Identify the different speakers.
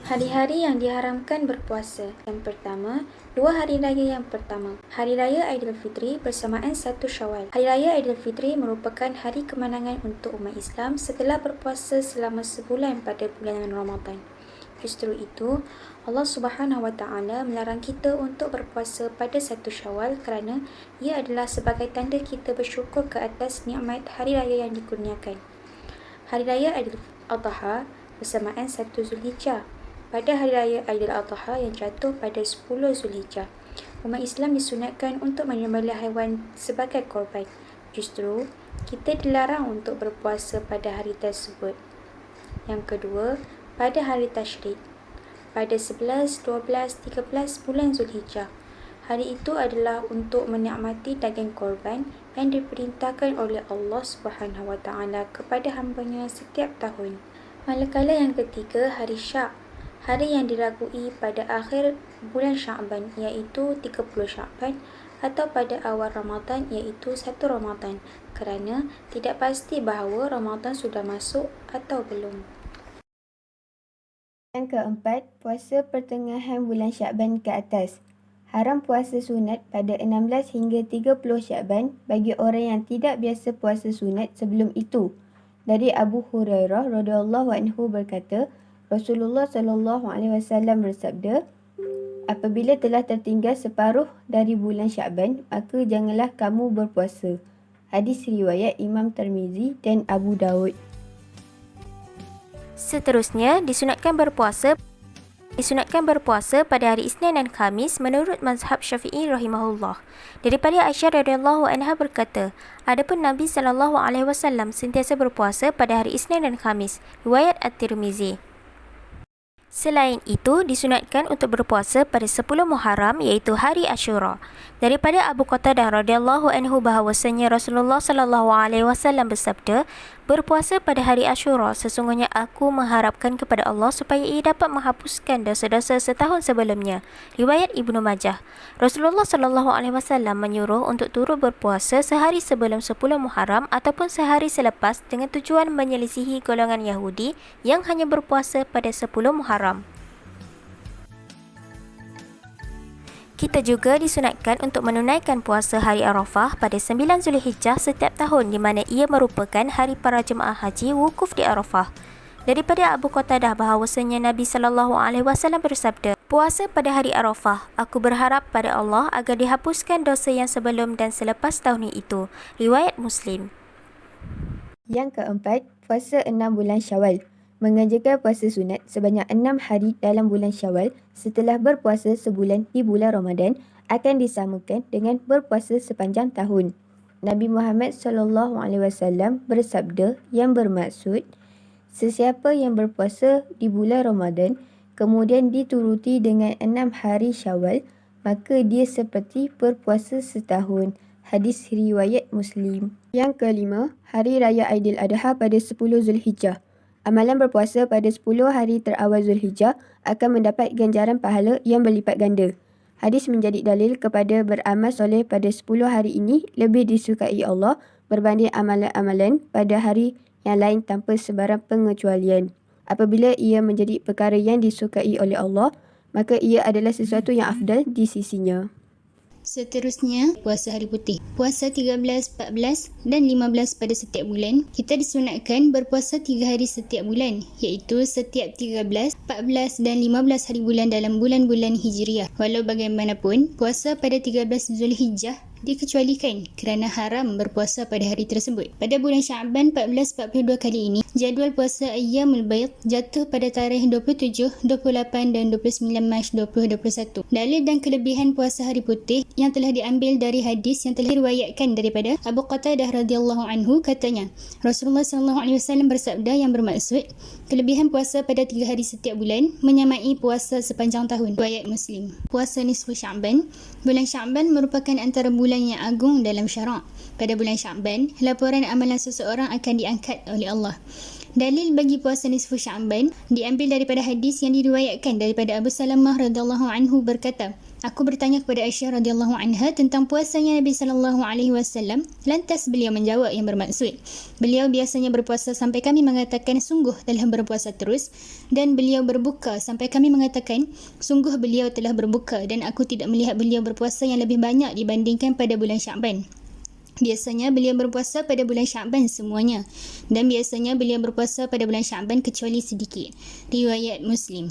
Speaker 1: Hari-hari yang diharamkan berpuasa. Yang pertama, 2 hari raya yang pertama. Hari Raya Aidilfitri bersamaan 1 Syawal. Hari Raya Aidilfitri merupakan hari kemenangan untuk umat Islam setelah berpuasa selama sebulan pada bulan Ramadan. Justru itu, Allah Subhanahu Wa Taala melarang kita untuk berpuasa pada 1 Syawal kerana ia adalah sebagai tanda kita bersyukur ke atas nikmat hari raya yang dikurniakan. Hari Raya Aidil-Adha bersamaan 1 Zulhijjah. Pada Hari Raya Aidil-Adha yang jatuh pada 10 Zulhijjah, umat Islam disunatkan untuk menyembelih haiwan sebagai korban. Justru, kita dilarang untuk berpuasa pada hari tersebut. Yang kedua, pada hari Tashrik, pada 11, 12, 13 bulan Zulhijjah. Hari itu adalah untuk menikmati daging korban yang diperintahkan oleh Allah Subhanahu Wa Taala kepada hamba-Nya setiap tahun. Manakala yang ketiga, hari Syak, hari yang diragui pada akhir bulan Sya'ban iaitu 30 Sya'ban atau pada awal Ramadan iaitu 1 Ramadan kerana tidak pasti bahawa Ramadan sudah masuk atau belum.
Speaker 2: Yang keempat, puasa pertengahan bulan Sya'ban ke atas. Haram puasa sunat pada 16 hingga 30 Sya'ban bagi orang yang tidak biasa puasa sunat sebelum itu. Dari Abu Hurairah radhiyallahu anhu berkata, Rasulullah sallallahu alaihi wasallam bersabda, apabila telah tertinggal separuh dari bulan Sya'ban, maka janganlah kamu berpuasa. Hadis riwayat Imam Tirmizi dan Abu Daud.
Speaker 3: Seterusnya, disunatkan berpuasa pada hari Isnin dan Khamis menurut mazhab Syafi'i rahimahullah. Daripada Aisyah radhiyallahu anha berkata, adapun Nabi sallallahu alaihi wasallam sentiasa berpuasa pada hari Isnin dan Khamis. Riwayat At-Tirmizi. Selain itu, disunatkan untuk berpuasa pada 10 Muharram iaitu hari Ashura. Daripada Abu Qatadah radhiyallahu anhu bahawasanya Rasulullah sallallahu alaihi wasallam bersabda, berpuasa pada hari Ashura sesungguhnya aku mengharapkan kepada Allah supaya ia dapat menghapuskan dosa-dosa setahun sebelumnya. Riwayat Ibnu Majah. Rasulullah sallallahu alaihi wasallam menyuruh untuk turut berpuasa sehari sebelum 10 Muharram ataupun sehari selepas dengan tujuan menyelisihi golongan Yahudi yang hanya berpuasa pada 10 Muharram. Kita juga disunatkan untuk menunaikan puasa hari Arafah pada 9 Zulhijjah setiap tahun di mana ia merupakan hari para jemaah haji wukuf di Arafah. Daripada Abu Qatadah bahawasanya Nabi sallallahu alaihi wasallam bersabda, puasa pada hari Arafah, aku berharap pada Allah agar dihapuskan dosa yang sebelum dan selepas tahun itu. Riwayat Muslim.
Speaker 2: Yang keempat, puasa 6 bulan Syawal. Mengerjakan puasa sunat sebanyak 6 hari dalam bulan Syawal setelah berpuasa sebulan di bulan Ramadan akan disamakan dengan berpuasa sepanjang tahun. Nabi Muhammad SAW bersabda yang bermaksud, sesiapa yang berpuasa di bulan Ramadan kemudian dituruti dengan 6 hari Syawal, maka dia seperti berpuasa setahun. Hadis riwayat Muslim. Yang kelima, Hari Raya Aidil-Adha pada 10 Zulhijjah. Amalan berpuasa pada 10 hari terawal Zulhijjah akan mendapat ganjaran pahala yang berlipat ganda. Hadis menjadi dalil kepada beramal soleh pada 10 hari ini lebih disukai Allah berbanding amalan-amalan pada hari yang lain tanpa sebarang pengecualian. Apabila ia menjadi perkara yang disukai oleh Allah, maka ia adalah sesuatu yang afdal di sisinya.
Speaker 4: Seterusnya, puasa hari putih. Puasa 13, 14 dan 15 pada setiap bulan. Kita disunatkan berpuasa 3 hari setiap bulan, iaitu setiap 13, 14 dan 15 hari bulan dalam bulan-bulan Hijriah. Walau bagaimanapun, puasa pada 13 Zulhijjah dikecualikan kerana haram berpuasa pada hari tersebut. Pada bulan Sya'ban 1442 kali ini, jadual puasa Ayyamul Bayd jatuh pada tarikh 27, 28 dan 29 Mac 2021. Dalil dan kelebihan puasa hari putih yang telah diambil dari hadis yang telah diriwayatkan daripada Abu Qatadah radhiyallahu anhu, katanya Rasulullah sallallahu alaihi wasallam bersabda yang bermaksud kelebihan puasa pada 3 hari setiap bulan menyamai puasa sepanjang tahun. Riwayat Muslim. Puasa nisfu Sya'ban. Bulan Sya'ban merupakan antara bulan yang agung dalam syarak. Pada bulan Sya'ban, laporan amalan seseorang akan diangkat oleh Allah. Dalil bagi puasa nisfu Sya'ban diambil daripada hadis yang diriwayatkan daripada Abu Salamah radhiyallahu anhu berkata, aku bertanya kepada Aisyah radhiyallahu anha tentang puasanya Nabi sallallahu alaihi wasallam, lantas beliau menjawab yang bermaksud, beliau biasanya berpuasa sampai kami mengatakan sungguh telah berpuasa terus, dan beliau berbuka sampai kami mengatakan sungguh beliau telah berbuka, dan aku tidak melihat beliau berpuasa yang lebih banyak dibandingkan pada bulan Sya'ban. Biasanya beliau berpuasa pada bulan Sya'ban semuanya, dan biasanya beliau berpuasa pada bulan Sya'ban kecuali sedikit. Riwayat Muslim.